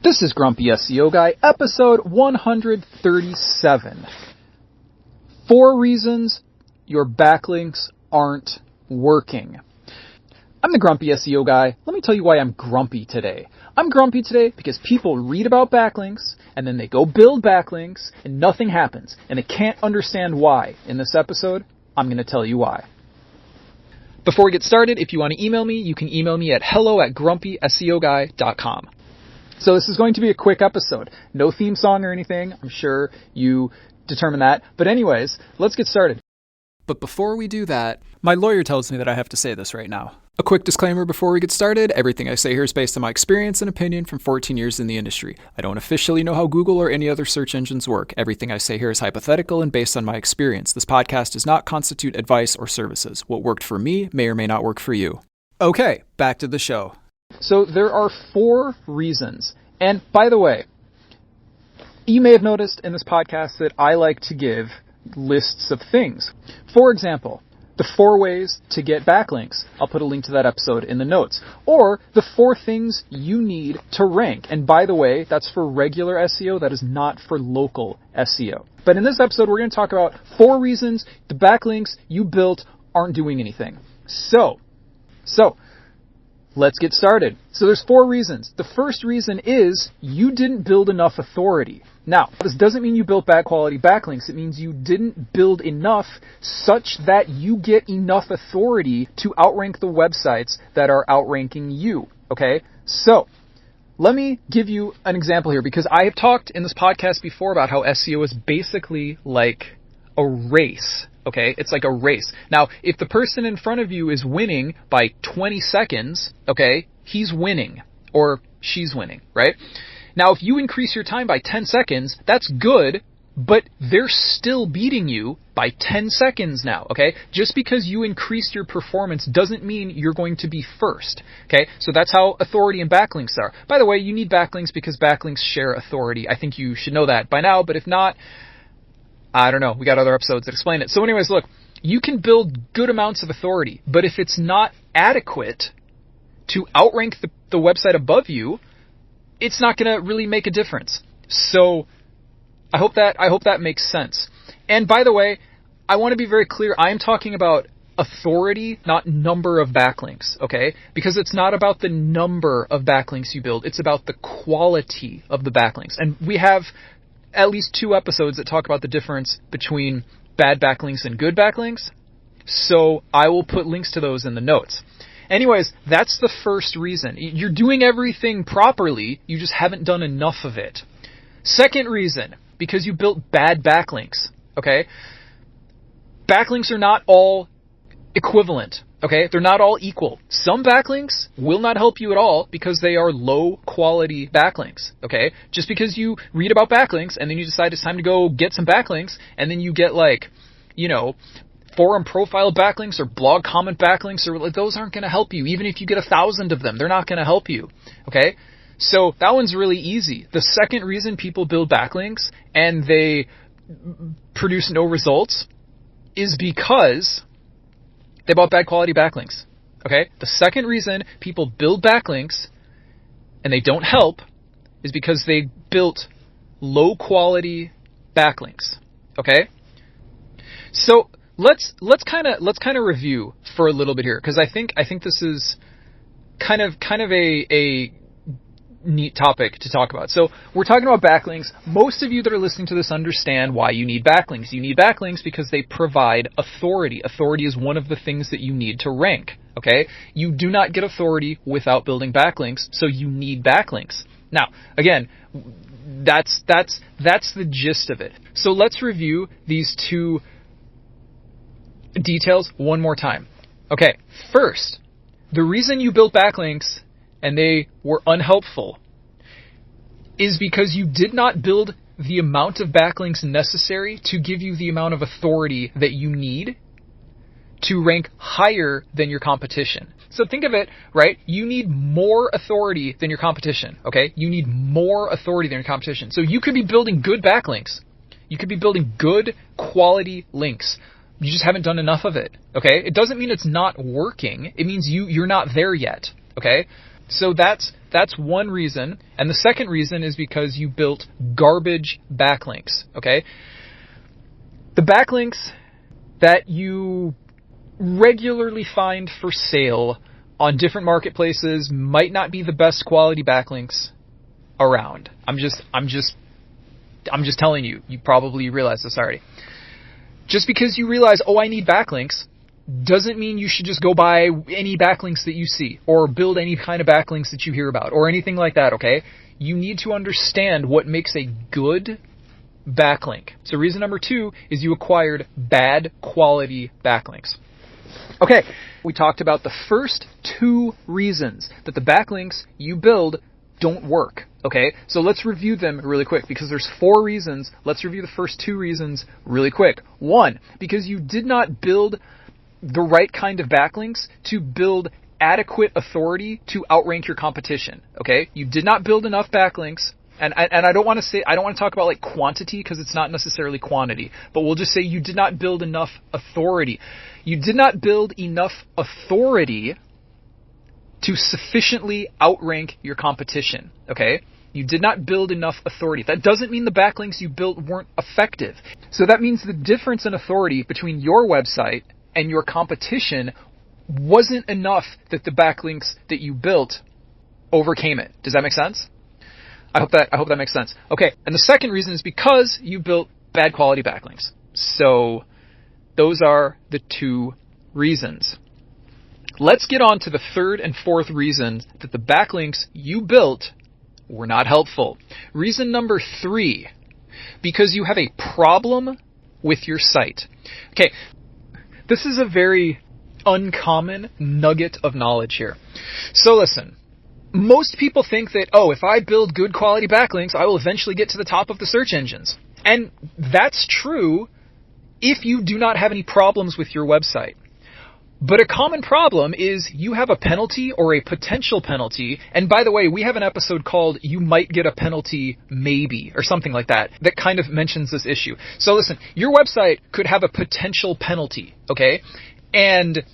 This is Grumpy SEO Guy, episode 137. 4 reasons your backlinks aren't working. I'm the Grumpy SEO Guy. Let me tell you why I'm grumpy today. I'm grumpy today because people read about backlinks, and then they go build backlinks, and nothing happens, and they can't understand why. In this episode, I'm going to tell you why. Before we get started, if you want to email me, you can email me at hello@grumpyseoguy.com. So this is going to be a quick episode. No theme song or anything. I'm sure you determine that. But anyways, let's get started. But before we do that, my lawyer tells me that I have to say this right now. A quick disclaimer before we get started. Everything I say here is based on my experience and opinion from 14 years in the industry. I don't officially know how Google or any other search engines work. Everything I say here is hypothetical and based on my experience. This podcast does not constitute advice or services. What worked for me may or may not work for you. Okay, back to the show. So there are 4 reasons. And by the way, you may have noticed in this podcast that I like to give lists of things. For example, the 4 ways to get backlinks. I'll put a link to that episode in the notes. Or the 4 things you need to rank. And by the way, that's for regular SEO. That is not for local SEO. But in this episode, we're going to talk about 4 reasons the backlinks you built aren't doing anything. So, let's get started. So there's 4 reasons. The first reason is you didn't build enough authority. Now, this doesn't mean you built bad quality backlinks. It means you didn't build enough such that you get enough authority to outrank the websites that are outranking you. Okay? So, let me give you an example here because I have talked in this podcast before about how SEO is basically like a race. Okay, it's like a race. Now, if the person in front of you is winning by 20 seconds, okay, he's winning or she's winning, right? Now, if you increase your time by 10 seconds, that's good, but they're still beating you by 10 seconds now, okay? Just because you increased your performance doesn't mean you're going to be first, okay? So that's how authority and backlinks are. By the way, you need backlinks because backlinks share authority. I think you should know that by now, but if not, I don't know. We got other episodes that explain it. So anyways, look, you can build good amounts of authority, but if it's not adequate to outrank the website above you, it's not going to really make a difference. So I hope that makes sense. And by the way, I want to be very clear. I am talking about authority, not number of backlinks, okay? Because it's not about the number of backlinks you build. It's about the quality of the backlinks. And we have at least 2 episodes that talk about the difference between bad backlinks and good backlinks. So I will put links to those in the notes. Anyways, that's the first reason. You're doing everything properly, you just haven't done enough of it. Second reason, because you built bad backlinks, okay? Backlinks are not all equivalent, okay? They're not all equal. Some backlinks will not help you at all because they are low quality backlinks, okay? Just because you read about backlinks and then you decide it's time to go get some backlinks and then you get forum profile backlinks or blog comment backlinks, or those aren't going to help you. Even if you get 1,000 of them, they're not going to help you, okay? So that one's really easy. The second reason people build backlinks and they produce no results is because they bought bad quality backlinks, okay? The second reason people build backlinks and they don't help is because they built low quality backlinks, okay? So let's kind of review for a little bit here because I think this is kind of a neat topic to talk about. So we're talking about backlinks. Most of you that are listening to this understand why you need backlinks. You need backlinks because they provide authority. Authority is one of the things that you need to rank, okay? You do not get authority without building backlinks, so you need backlinks. Now, again, that's the gist of it. So let's review these 2 details one more time. Okay, first, the reason you built backlinks and they were unhelpful is because you did not build the amount of backlinks necessary to give you the amount of authority that you need to rank higher than your competition. So think of it, right? You need more authority than your competition, okay? You need more authority than your competition. So you could be building good backlinks. You could be building good quality links. You just haven't done enough of it, okay? It doesn't mean it's not working. It means you're not there yet, okay? So that's That's one reason. And the second reason is because you built garbage backlinks, okay? The backlinks that you regularly find for sale on different marketplaces might not be the best quality backlinks around. I'm just telling you. You probably realize this already. Just because you realize, oh, I need backlinks, doesn't mean you should just go buy any backlinks that you see or build any kind of backlinks that you hear about or anything like that, okay? You need to understand what makes a good backlink. So reason number 2 is you acquired bad quality backlinks. Okay, we talked about the first 2 reasons that the backlinks you build don't work. Okay, so let's review them really quick because there's 4 reasons. Let's review the first 2 reasons really quick. 1, because you did not build the right kind of backlinks to build adequate authority to outrank your competition. Okay, you did not build enough backlinks. And I don't want to talk about like quantity because it's not necessarily quantity, but we'll just say you did not build enough authority. You did not build enough authority to sufficiently outrank your competition, okay? You did not build enough authority. That doesn't mean the backlinks you built weren't effective. So that means the difference in authority between your website and your competition wasn't enough that the backlinks that you built overcame it. Does that make sense? I hope that makes sense. Okay, and the second reason is because you built bad quality backlinks. So those are the 2 reasons. Let's get on to the third and fourth reasons that the backlinks you built were not helpful. Reason number 3, because you have a problem with your site. Okay, this is a very uncommon nugget of knowledge here. So listen. Most people think that, oh, if I build good quality backlinks, I will eventually get to the top of the search engines. And that's true if you do not have any problems with your website. But a common problem is you have a penalty or a potential penalty. And by the way, we have an episode called You Might Get a Penalty Maybe or something like that kind of mentions this issue. So listen, your website could have a potential penalty, okay? And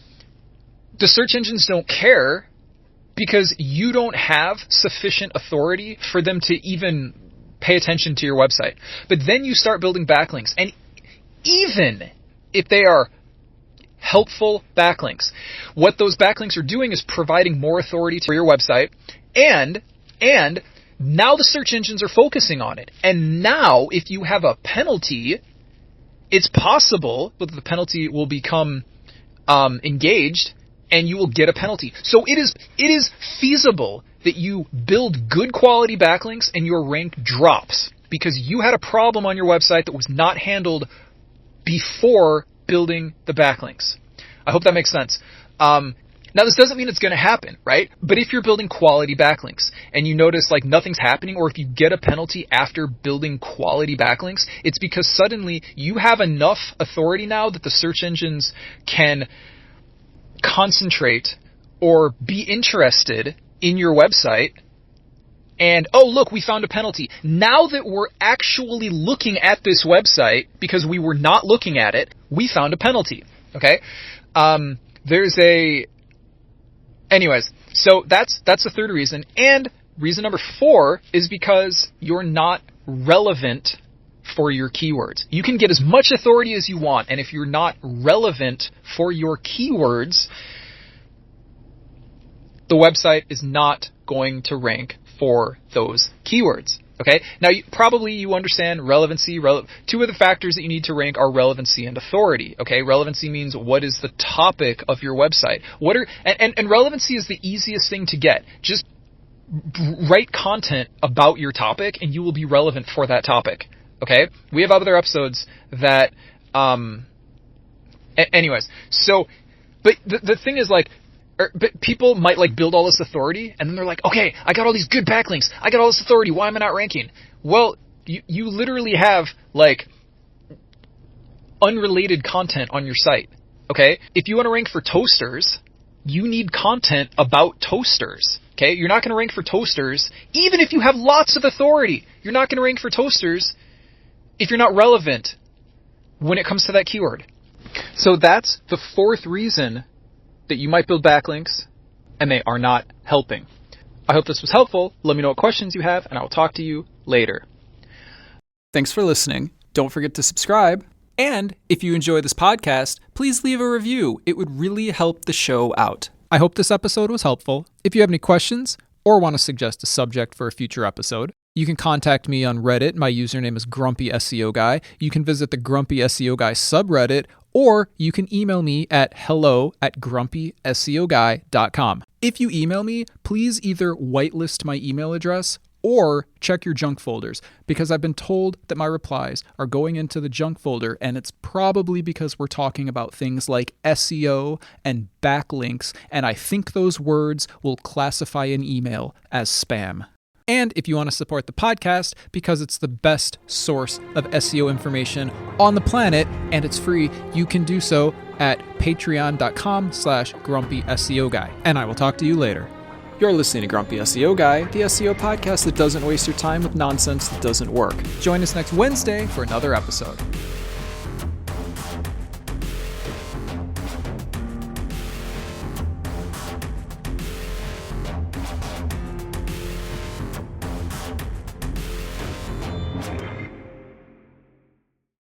the search engines don't care because you don't have sufficient authority for them to even pay attention to your website. But then you start building backlinks. And even if they are helpful backlinks, what those backlinks are doing is providing more authority to your website. And now the search engines are focusing on it. And now if you have a penalty, it's possible that the penalty will become engaged and you will get a penalty. So it is feasible that you build good quality backlinks and your rank drops because you had a problem on your website that was not handled before building the backlinks. I hope that makes sense. Now this doesn't mean it's going to happen, right? But if you're building quality backlinks and you notice like nothing's happening, or if you get a penalty after building quality backlinks, it's because suddenly you have enough authority now that the search engines can concentrate or be interested in your website. And, oh, look, we found a penalty. Now that we're actually looking at this website, because we were not looking at it, we found a penalty. Okay? Anyways, so that's the third reason. And reason number 4 is because you're not relevant for your keywords. You can get as much authority as you want, and if you're not relevant for your keywords, the website is not going to rank for those keywords. Okay? Now, you understand relevancy. 2 of the factors that you need to rank are relevancy and authority. Okay? Relevancy means what is the topic of your website. And relevancy is the easiest thing to get. Just write content about your topic, and you will be relevant for that topic. Okay? We have other episodes that, anyways. So, but the thing is like, but people might like build all this authority and then they're like, okay, I got all these good backlinks. I got all this authority. Why am I not ranking? Well, you literally have like unrelated content on your site. Okay? If you want to rank for toasters, you need content about toasters. Okay? You're not going to rank for toasters even if you have lots of authority. You're not going to rank for toasters if you're not relevant when it comes to that keyword. So that's the 4th reason that you might build backlinks and they are not helping. I hope this was helpful. Let me know what questions you have, and I will talk to you later. Thanks for listening. Don't forget to subscribe. And if you enjoy this podcast, please leave a review. It would really help the show out. I hope this episode was helpful. If you have any questions or want to suggest a subject for a future episode, you can contact me on Reddit. My username is Grumpy SEO Guy. You can visit the Grumpy SEO Guy subreddit, or you can email me at hello@grumpyseoguy.com. If you email me, please either whitelist my email address or check your junk folders, because I've been told that my replies are going into the junk folder, and it's probably because we're talking about things like SEO and backlinks, and I think those words will classify an email as spam. And if you want to support the podcast, because it's the best source of SEO information on the planet, and it's free, you can do so at patreon.com/grumpy SEO Guy. And I will talk to you later. You're listening to Grumpy SEO Guy, the SEO podcast that doesn't waste your time with nonsense that doesn't work. Join us next Wednesday for another episode.